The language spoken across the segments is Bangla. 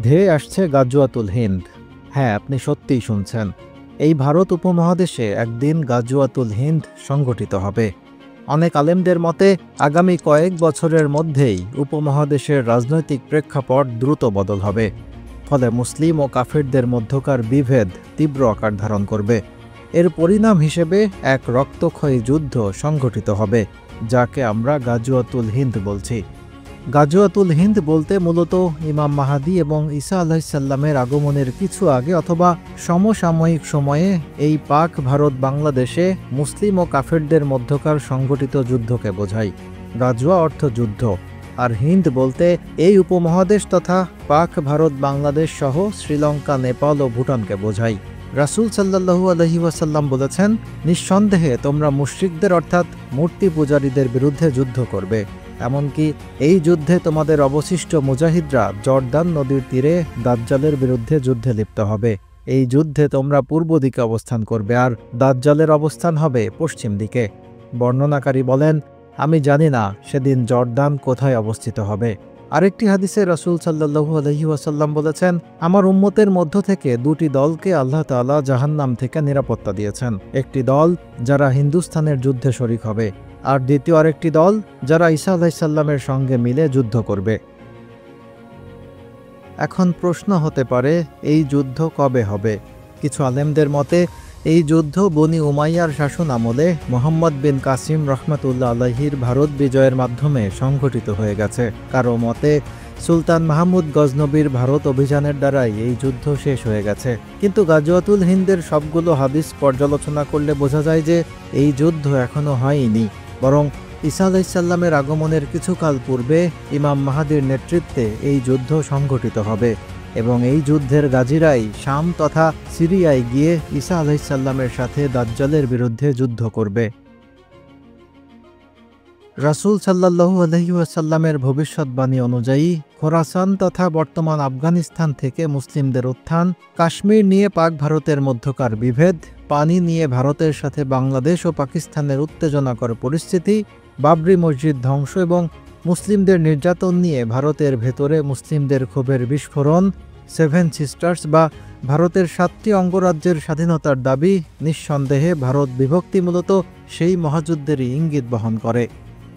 ধেয়ে আসছে গাজওয়াতুল হিন্দ। হ্যাঁ, আপনি সত্যিই শুনছেন। এই ভারত উপমহাদেশে একদিন গাজওয়াতুল হিন্দ সংগঠিত হবে। অনেক আলেমদের মতে আগামী কয়েক বছরের মধ্যেই উপমহাদেশের রাজনৈতিক প্রেক্ষাপট দ্রুত বদল হবে। ফলে মুসলিম ও কাফিরদের মধ্যকার বিভেদ তীব্র আকার ধারণ করবে। এর পরিণাম হিসেবে এক রক্তক্ষয়ী যুদ্ধ সংঘটিত হবে, যাকে আমরা গাজওয়াতুল হিন্দ বলছি। গাজওয়াতুল হিন্দ বলতে মূলত ইমাম মাহাদি এবং ঈসা আলাইহিসসালামের আগমনের কিছু আগে অথবা সমসাময়িক সময়ে এই পাক ভারত বাংলাদেশে মুসলিম ও কাফেরদের মধ্যকার সংগঠিত যুদ্ধকে বোঝায়। গাজওয়া অর্থ যুদ্ধ, আর হিন্দ বলতে এই উপমহাদেশ তথা পাক ভারত বাংলাদেশ সহ শ্রীলঙ্কা, নেপাল ও ভুটানকে বোঝায়। রাসূল সাল্লাল্লাহু আলাইহি ওয়াসাল্লাম বলেছেন, নিঃসন্দেহে তোমরা মুশরিকদের অর্থাৎ মূর্তি পূজারীদের বিরুদ্ধে যুদ্ধ করবে। এমনকি এই যুদ্ধে তোমাদের অবশিষ্ট মুজাহিদরা জর্দান নদীর তীরে দাজ্জালের বিরুদ্ধে যুদ্ধে লিপ্ত হবে। এই যুদ্ধে তোমরা পূর্ব দিকে অবস্থান করবে, আর দাজ্জালের অবস্থান হবে পশ্চিম দিকে। বর্ণনাকারী বলেন, আমি জানি না সেদিন জর্দান কোথায় অবস্থিত হবে। আরেকটি হাদিসে রাসূল সাল্লাল্লাহু আলাইহি ওয়াসাল্লাম বলেছেন, আমার উম্মতের মধ্য থেকে দুটি দলকে আল্লাহ তাআলা জাহান্নাম থেকে নিরাপত্তা দিয়েছেন। একটি দল যারা হিন্দুস্তানের যুদ্ধে শরিক হবে, আর দ্বিতীয় আরেকটি দল যারা ঈসা আলাইহিসসালামের সঙ্গে মিলে যুদ্ধ করবে। এখন প্রশ্ন হতে পারে, এই যুদ্ধ কবে হবে? কিছু আলেমদের মতে এই যুদ্ধ বনি উমাইয়ার শাসন আমলে মুহাম্মদ বিন কাসিম রহমাতুল্লাহ আলাইহির ভারত বিজয়ের মাধ্যমে সংঘটিত হয়ে গেছে। কারো মতে সুলতান মাহমুদ গজনবীর ভারত অভিযানের দ্বারাই এই যুদ্ধ শেষ হয়ে গেছে। কিন্তু গাজওয়াতুল হিন্দের সবগুলো হাদিস পর্যালোচনা করলে বোঝা যায় যে এই যুদ্ধ এখনো হয়নি, বরং ঈসা আলাইহিসসালামের আগমনের কিছুকাল পূর্বে ইমাম মাহাদির নেতৃত্বে এই যুদ্ধ সংঘটিত হবে এবং এই যুদ্ধের গাজীরাই শাম তথা সিরিয়ায় গিয়ে ঈসা আলাইহিসসালামের সাথে দাজ্জালের বিরুদ্ধে যুদ্ধ করবে। রাসূল সাল্লাল্লাহু আলাইহি ওয়াসাল্লামের ভবিষ্যৎবাণী অনুযায়ী খোরাসান তথা বর্তমান আফগানিস্তান থেকে মুসলিমদের উত্থান, কাশ্মীর নিয়ে পাক ভারতের মধ্যকার বিভেদ, পানি নিয়ে ভারতের সাথে বাংলাদেশ ও পাকিস্তানের উত্তেজনাকর পরিস্থিতি, বাবরি মসজিদ ধ্বংস এবং মুসলিমদের নির্যাতন নিয়ে ভারতের ভেতরে মুসলিমদের ক্ষোভের বিস্ফোরণ, সেভেন সিস্টার্স বা ভারতের ৭টি অঙ্গরাজ্যের স্বাধীনতার দাবি, নিঃসন্দেহে ভারত বিভক্তি মূলত সেই মহাযুদ্ধেরই ইঙ্গিত বহন করে।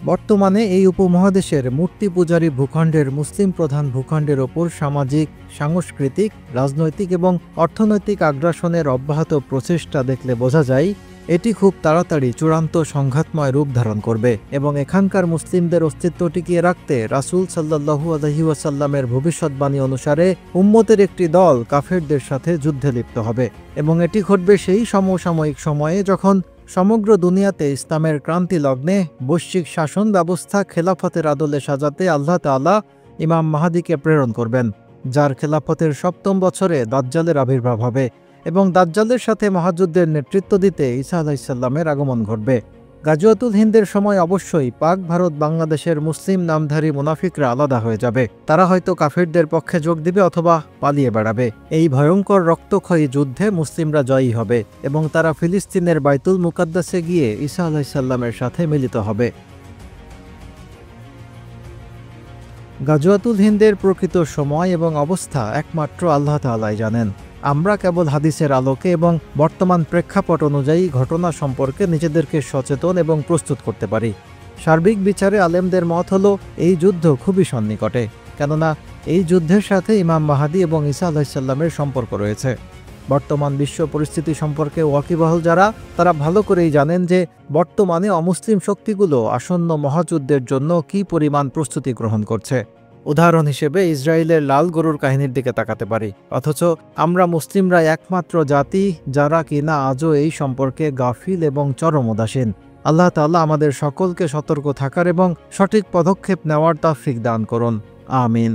বর্তমানে এই উপমহাদেশের মূর্তি পূজারী ভূখণ্ডের মুসলিম প্রধান ভূখণ্ডের ওপর সামাজিক, সাংস্কৃতিক, রাজনৈতিক এবং অর্থনৈতিক আগ্রাসনের অব্যাহত প্রচেষ্টা দেখলে বোঝা যায় এটি খুব তাড়াতাড়ি চূড়ান্ত সংঘাতময় রূপ ধারণ করবে এবং এখানকার মুসলিমদের অস্তিত্ব টিকিয়ে রাখতে রাসূল সাল্লাল্লাহু আলাইহি ওয়াসাল্লামের ভবিষ্যৎবাণী অনুসারে উম্মতের একটি দল কাফেরদের সাথে যুদ্ধে লিপ্ত হবে এবং এটি ঘটবে সেই সমসাময়িক সময়ে যখন সমগ্র দুনিয়াতে ইসলামের ক্রান্তি লগ্নে বৈশ্বিক শাসন ব্যবস্থা খেলাফতের আদলে সাজাতে আল্লাহ তাআলা ইমাম মাহাদিকে প্রেরণ করবেন, যার খেলাফতের ৭ম বছরে দাজ্জালের আবির্ভাব হবে এবং দাজ্জালের সাথে মহাযুদ্ধের নেতৃত্ব দিতে ঈসা আলাইহিসসালামের আগমন ঘটবে। গাজওয়াতুল হিন্দের সময় অবশ্যই পাক ভারত বাংলাদেশের মুসলিম নামধারী মুনাফিকরা আলাদা হয়ে যাবে। তারা হয়তো কাফিরদের পক্ষে যোগ দিবে অথবা পালিয়ে বেড়াবে। এই ভয়ঙ্কর রক্তক্ষয়ী যুদ্ধে মুসলিমরা জয়ী হবে এবং তারা ফিলিস্তিনের বাইতুল মুকাদ্দাসে গিয়ে ঈসা আলাইহিসসালামের সাথে মিলিত হবে। গাজওয়াতুল হিন্দের প্রকৃত সময় এবং অবস্থা একমাত্র আল্লাহ তাআলাই জানেন। আমরা কেবল হাদিসের আলোকে এবং বর্তমান প্রেক্ষাপট অনুযায়ী ঘটনা সম্পর্কে নিজেদেরকে সচেতন এবং প্রস্তুত করতে পারি। সার্বিক বিচারে আলেমদের মত হলো এই যুদ্ধ খুবই সন্নিকটে, কেননা এই যুদ্ধের সাথে ইমাম মাহাদি এবং ঈসা আলাইহিসসালামের সম্পর্ক রয়েছে। বর্তমান বিশ্ব পরিস্থিতি সম্পর্কে ওয়াকিবহাল যারা, তারা ভালো করেই জানেন যে বর্তমানে অমুসলিম শক্তিগুলো আসন্ন মহাযুদ্ধের জন্য কী পরিমাণ প্রস্তুতি গ্রহণ করছে। উদাহরণ হিসেবে ইসরায়েলের লাল গরুর কাহিনীর দিকে তাকাতে পারি, অথচ আমরা মুসলিমরা একমাত্র জাতি যারা কিনা আজও এই সম্পর্কে গাফিল এবং চরম উদাসীন। আল্লাহ তাআলা আমাদের সকলকে সতর্ক থাকার এবং সঠিক পদক্ষেপ নেওয়ার তৌফিক দান করুন। আমিন।